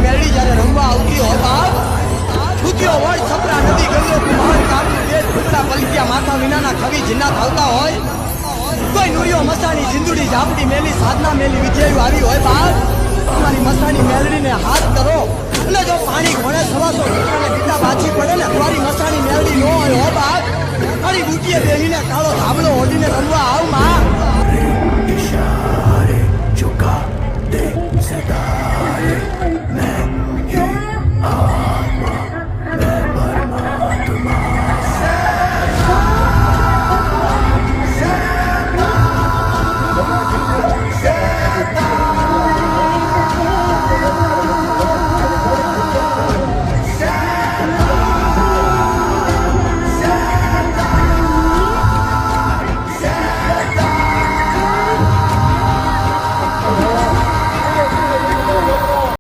મેળડી જ્યારે રમવા આવતી હોય બાપ છૂટ્યો હોય છપરા નદી ગંગો કુમાર કાબુ દેશ ભૂતડા પલક્યા માથા વિનાના ખવી જીના થાવતા હોય કોઈ નુરિયો મસાણી જીંદુડી ઝાપડી મેલી સાધના મેલી વિજયુ આવી હોય બાપ તમારી મસાણી મેળડીને હાથ કરો અને જો પાણી ઘોડે સવાસો ઢોકરાને પિતા બાછી પડે ને તમારી મસાણી મેળડી ન હોય હો બાપ મારી બુટીએ બેહીને કાળો ધાબળો ઓઢીને રમવા આવ માં इशारे चुका दे सितारे